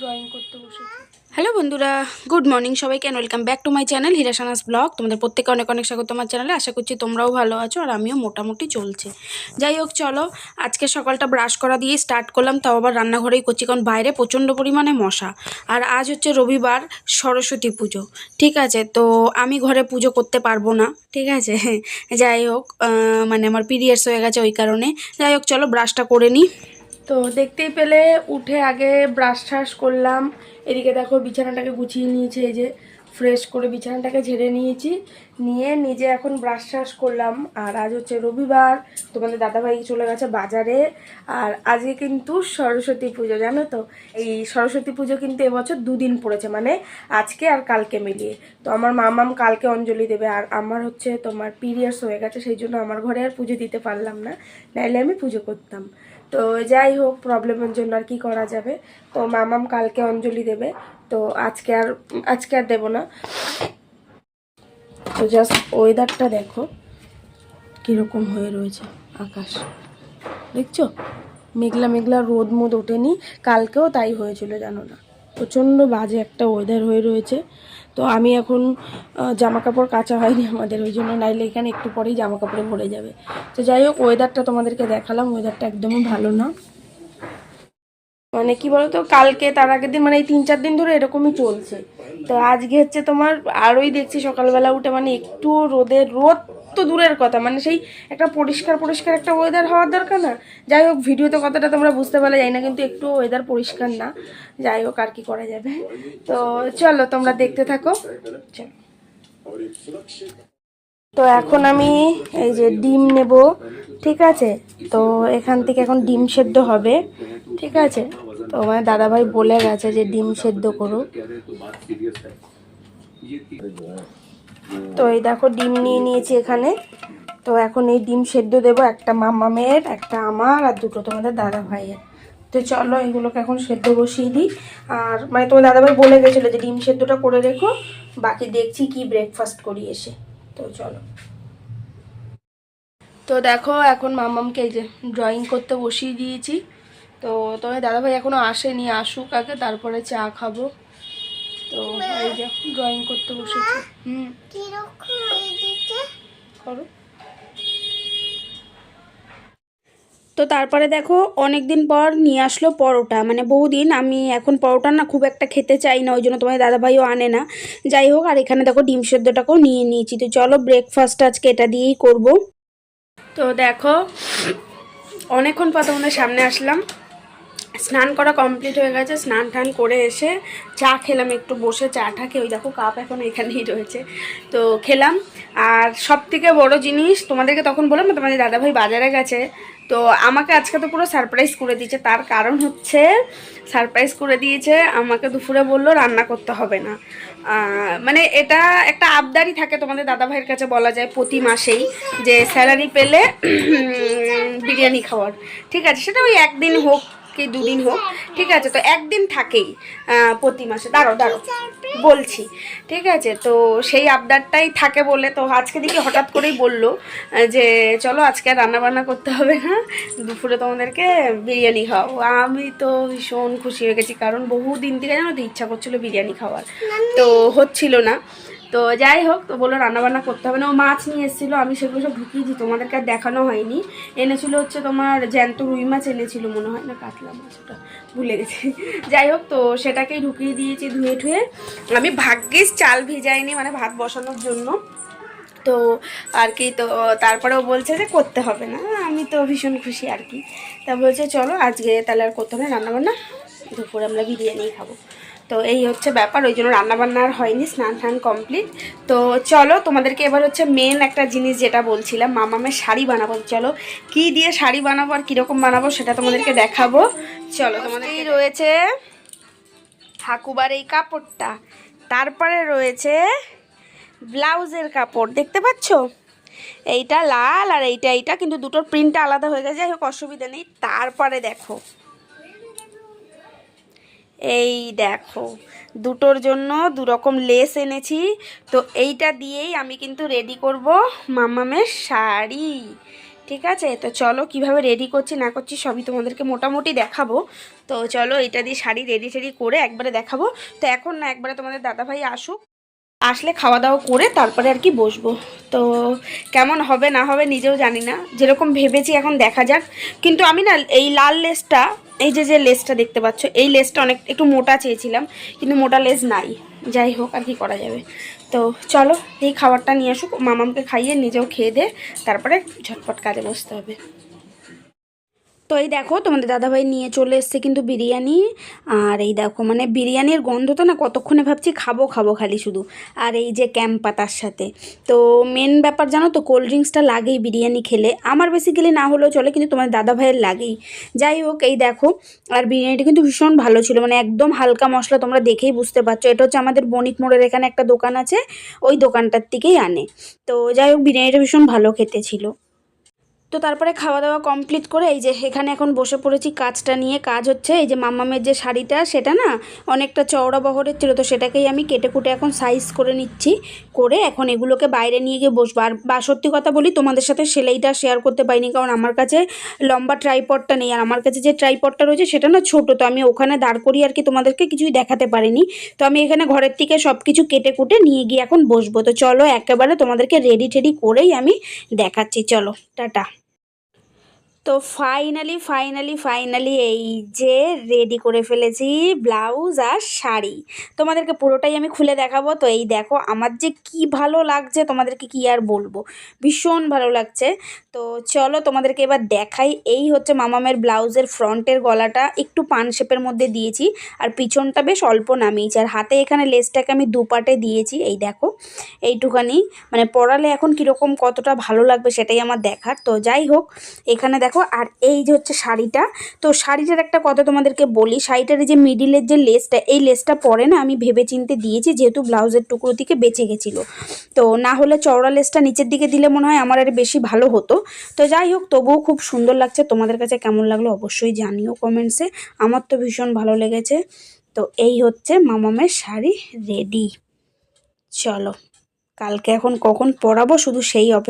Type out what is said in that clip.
Drawing করতে বসেছি। Hello বন্ধুরা, গুড মর্নিং সবাইকে, and welcome back to my channel হিরাশানাস ব্লগ। তোমাদের প্রত্যেকে অনেক অনেক স্বাগত আমার চ্যানেলে। আশা করছি তোমরাও ভালো আছো আর আমিও মোটামুটি চলছে। যাই হোক, চলো আজকে সকালটা ব্রাশ করা দিয়ে স্টার্ট করলাম, তাও আবার রান্নাঘরেই করছি, কারণ বাইরে প্রচণ্ড পরিমাণে মশা। আর আজ হচ্ছে রবিবার, সরস্বতী পুজো। ঠিক আছে, তো আমি ঘরে পুজো করতে পারবো না, ঠিক আছে। যাই হোক, মানে আমার পিরিয়ডস হয়ে গেছে ওই কারণে। যাই হোক, চলো ব্রাশটা করে নিই। তো দেখতেই পেলে উঠে আগে ব্রাশ ট্রাশ করলাম। এদিকে দেখো বিছানাটাকে গুছিয়ে নিয়েছি, এই যে ফ্রেশ করে বিছানাটাকে ঝেড়ে নিয়েছি, নিয়ে নিজে এখন ব্রাশ ট্রাশ করলাম। আর আজ হচ্ছে রবিবার, তোমাদের দাদাভাই চলে গেছে বাজারে। আর আজকে কিন্তু সরস্বতী পুজো, জানো তো। এই সরস্বতী পুজো কিন্তু এবছর দুদিন পড়েছে, মানে আজকে আর কালকে মিলিয়ে। তো আমার মামাম কালকে অঞ্জলি দেবে, আর আমার হচ্ছে তোমার পিরিয়ডস হয়ে গেছে, সেই জন্য আমার ঘরে আর পুজো দিতে পারলাম না, নাইলে আমি পুজো করতাম। তো যাই হোক, প্রবলেমের জন্য আর কি করা যাবে। তো মামাম কালকে অঞ্জলি দেবে, তো আজকে আর দেবো না। তো জাস্ট ওয়েদারটা দেখো কীরকম হয়ে রয়েছে, আকাশ দেখছো, মেঘলা মেঘলা, রোদ মোদ ওঠেনি। কালকেও তাই হয়েছিল, জানো না, প্রচণ্ড বাজে একটা ওয়েদার হয়ে রয়েছে। তো আমি এখন জামা কাপড় কাচা হয়নি আমাদের, ওই জন্য, নাইলে এখানে একটু পরেই জামা কাপড়ে ভরে যাবে। তো যাই হোক, ওয়েদারটা তোমাদেরকে দেখালাম, ওয়েদারটা একদমই ভালো না। মানে কি বলতো, কালকে তার আগের দিন, মানে এই 3-4 দিন ধরে এরকমই চলছে। তো আজকে হচ্ছে তোমার আরোই দেখছি সকালবেলা উঠে, মানে একটু রোদ তো দূরের কথা, মানে সেই একটা পরিষ্কার পরিষ্কার একটা ওয়েদার হওয়ার দরকার না। যাই হোক, ভিডিওতে কতটা তোমরা বুঝতে পারলে যাই না, কিন্তু একটু ওয়েদার পরিষ্কার না। যাই হোক, আর কি করা যাবে। তো চলো তোমরা দেখতে থাকো। চলো, তো এখন আমি এই যে ডিম নেব, ঠিক আছে। তো এখান থেকে এখন ডিম সেদ্ধ হবে, ঠিক আছে। তো আমার দাদাভাই বলে গেছে যে ডিম সেদ্ধ করো। তো এই দেখো ডিম নিয়ে নিয়েছি এখানে। তো এখন এই ডিম সেদ্ধ দেবো, একটা মামামের, একটা আমার, আর দুটো তোমাদের দাদাভাইয়ের। তো চলো এগুলোকে এখন সেদ্ধ বসিয়ে দিই। আর মানে তোমার দাদাভাই বলে গেছিলো যে ডিম সেদ্ধটা করে রেখো, বাকি দেখছি কি ব্রেকফাস্ট করি এসে। তো চলো। তো দেখো এখন মামামকে এই যে ড্রয়িং করতে বসিয়ে দিয়েছি। তো তোমার দাদাভাই এখনও আসেনি, আসুক আগে, তারপরে চা খাবো। তো এই যে ড্রয়িং করতে বসেছি। করো। তো তারপরে দেখো অনেক দিন পর নিয়ে আসলো পরোটা, মানে বহুদিন আমি এখন পরোটা না খুব একটা খেতে চাই না, ওই জন্য তোমার দাদাভাইও আনে না। যাই হোক, আর এখানে দেখো ডিম সেদ্ধটাকেও নিয়ে নিয়েছি। তো চলো ব্রেকফাস্ট আজকে এটা দিয়েই করব। তো দেখো অনেকক্ষণ পর তোমাদের সামনে আসলাম। স্নান করা কমপ্লিট হয়ে গেছে, স্নান টান করে এসে চা খেলাম, একটু বসে চাটা খেয়ে, ওই দেখো কাপ এখন এখানেই রয়েছে, তো খেলাম। আর সব থেকে বড়ো জিনিস, তোমাদেরকে তখন বললাম না তোমাদের দাদাভাই বাজারে গেছে, তো আমাকে আজকে তো পুরো সারপ্রাইজ করে দিয়েছে। তার কারণ হচ্ছে, সারপ্রাইজ করে দিয়েছে আমাকে, দুপুরে বললো রান্না করতে হবে না। মানে এটা একটা আবদারই থাকে তোমাদের দাদাভাইয়ের কাছে, বলা যায় প্রতি মাসেই, যে স্যালারি পেলে বিরিয়ানি খাওয়ার, ঠিক আছে। সেটা ওই একদিন হোক কি দুদিন হোক, ঠিক আছে। তো একদিন থাকেই প্রতি মাসে, দাঁড়ো বলছি, ঠিক আছে। তো সেই আবদারটাই থাকে বলে, তো আজকে দেখি হঠাৎ করেই বললো যে চলো আজকে আর রান্নাবান্না করতে হবে না, দুপুরে তোমাদেরকে বিরিয়ানি খাওয়াবো। আমি তো ভীষণ খুশি হয়ে গেছি, কারণ বহু দিন থেকে জানো তো ইচ্ছা করছিলো বিরিয়ানি খাওয়ার, তো হচ্ছিল না। তো যাই হোক, তো বললো রান্নাবান্না করতে হবে না। ও মাছ নিয়ে এসেছিলো, আমি সেগুলো সব ঢুকিয়েছি, তোমাদেরকে আর দেখানো হয়নি। এনেছিল হচ্ছে তোমার জ্যান্ত রুই মাছ এনেছিল মনে হয়, না কাতলা মাছ, ওটা ভুলে গেছি। যাই হোক, তো সেটাকেই ঢুকিয়ে দিয়েছি ধুয়ে ঠুয়ে। আমি ভাগ্যিস চাল ভিজাইনি, মানে ভাত বসানোর জন্য। তো আর কি, তো তারপরেও বলছে যে করতে হবে না, আমি তো ভীষণ খুশি আর কি। তা বলছে চলো আজকে তাহলে আর করতে হবে না রান্নাবান্না, দুপুরে আমরা বিরিয়ানি খাবো। তো এই হচ্ছে ব্যাপার, ওই জন্য রান্নাবান্না আর হয়নি, স্নান টান কমপ্লিট। তো চলো তোমাদেরকে এবার হচ্ছে মেন একটা জিনিস যেটা বলছিলাম, মামামের শাড়ি বানাবো। চলো কি দিয়ে শাড়ি বানাবো আর কীরকম বানাবো সেটা তোমাদেরকে দেখাবো। চলো, তোমাদেরই রয়েছে ঠাকুবার এই কাপড়টা, তারপরে রয়েছে ব্লাউজের কাপড়, দেখতে পাচ্ছ এইটা লাল আর এইটা কিন্তু দুটোর প্রিন্টটা আলাদা হয়ে গেছে, যাই হোক অসুবিধা নেই। তারপরে দেখো, এই দেখো দুটোর জন্য দুরকম লেস এনেছি। তো এইটা দিয়েই আমি কিন্তু রেডি করব মামামের শাড়ি, ঠিক আছে, তো চলো কিভাবে রেডি করছি না করছি সবই তোমাদেরকে মোটামুটি দেখাবো। তো চলো এটা দিয়ে শাড়ি রেডি টেডি করে একবারে দেখাবো। তো এখন না, একবারে তোমাদের দাদাভাই আসুক, আসলে খাওয়া দাওয়া করে তারপরে আর কি বসবো। তো কেমন হবে না হবে নিজেও জানি না, যেরকম ভেবেছি এখন দেখা যাক। কিন্তু আমি না এই লাল লেসটা, এই যে যে লেসটা দেখতে পাচ্ছ, এই লেসটা অনেক একটু মোটা চেয়েছিলাম, কিন্তু মোটা লেস নাই। যাই হোক, আর কি করা যাবে। তো চলো এই খাবারটা নিয়ে আসুক, মামামকে খাইয়ে নিজেও খেয়ে দে, তারপরে ঝটপট কাজে বসতে হবে। তো এই দেখো তোমাদের দাদাভাই নিয়ে চলে এসছে কিন্তু বিরিয়ানি। আর এই দেখো মানে বিরিয়ানির গন্ধ তো না কতক্ষণে ভাবছি খাবো খাবো খালি শুধু। আর এই যে ক্যাম্প পাতার সাথে, তো মেন ব্যাপার জানো তো, কোল্ড ড্রিঙ্কসটা লাগেই বিরিয়ানি খেলে। আমার বেসিক্যালি না হলেও চলে, কিন্তু তোমাদের দাদাভাইয়ের লাগেই। যাই হোক এই দেখো, আর বিরিয়ানিটা কিন্তু ভীষণ ভালো ছিল, মানে একদম হালকা মশলা, তোমরা দেখেই বুঝতে পারছো। এটা হচ্ছে আমাদের বণিক মোড়ের এখানে একটা দোকান আছে, ওই দোকানটার থেকেই আনে। তো যাই হোক বিরিয়ানিটা ভীষণ ভালো খেতে ছিল। তো তারপরে খাওয়া দাওয়া কমপ্লিট করে এই যে এখানে এখন বসে পড়েছি কাজটা নিয়ে। কাজ হচ্ছে এই যে মাম্মামের যে শাড়িটা, সেটা না অনেকটা চওড়া বহরের ছিল, তো সেটাকেই আমি কেটে কুটে এখন সাইজ করে নিচ্ছি। করে এখন এগুলোকে বাইরে নিয়ে গিয়ে বসবো। আর বা সত্যি কথা বলি, তোমাদের সাথে সেলাইটা শেয়ার করতে পারিনি, কারণ আমার কাছে লম্বা ট্রাইপডটা নেই। আর আমার কাছে যে ট্রাইপডটা রয়েছে সেটা না ছোটো, তো আমি ওখানে দাঁড় করিয়ে আর কি তোমাদেরকে কিছুই দেখাতে পারিনি। তো আমি এখানে ঘরের থেকে সব কিছু কেটে কুটে নিয়ে গিয়ে এখন বসবো। তো চলো একেবারে তোমাদেরকে রেডি টেডি করেই আমি দেখাচ্ছি, চলো টাটা। তো ফাইনালি ফাইনালি ফাইনালি এই যে রেডি করে ফেলেছি ব্লাউজ আর শাড়ি। তোমাদেরকে পুরোটাই আমি খুলে দেখাবো। তো এই দেখো আমার যে কি ভালো লাগছে, তোমাদেরকে কি আর বলবো, ভীষণ ভালো লাগছে। তো চলো তোমাদেরকে এবার দেখাই। এই হচ্ছে মামামের ব্লাউজের ফ্রন্টের গলাটা একটু পান শেপের মধ্যে দিয়েছি, আর পিছনটা বেশ অল্প নামিয়েছি। আর হাতে এখানে লেসটাকে আমি দুপাটে দিয়েছি, এই দেখো এইটুখানি। মানে পরালে এখন কীরকম কতটা ভালো লাগবে সেটাই আমার দেখার। তো যাই হোক এখানে দেখো, আর এই যে হচ্ছে শাড়িটা। তো শাড়িটার একটা কথা তোমাদেরকে বলি, শাড়িটার যে মিডিলের যে লেসটা, এই লেসটা পরে না আমি ভেবে চিনতে দিয়েছি, যেহেতু ব্লাউজের টুকরো থেকে বেঁচে গেছিলো। তো না হলে চওড়া লেসটা নিচের দিকে দিলে মনে হয় আমার আর বেশি ভালো হতো। তো যাই হোক তবুও খুব সুন্দর লাগছে। তোমাদের কাছে কেমন লাগলো অবশ্যই জানিও কমেন্টসে। আমার তো ভীষণ ভালো লেগেছে। তো এই হচ্ছে মামামের শাড়ি রেডি। চলো কালকে এখন কখন পরাবো শুধু সেই অপেক্ষা।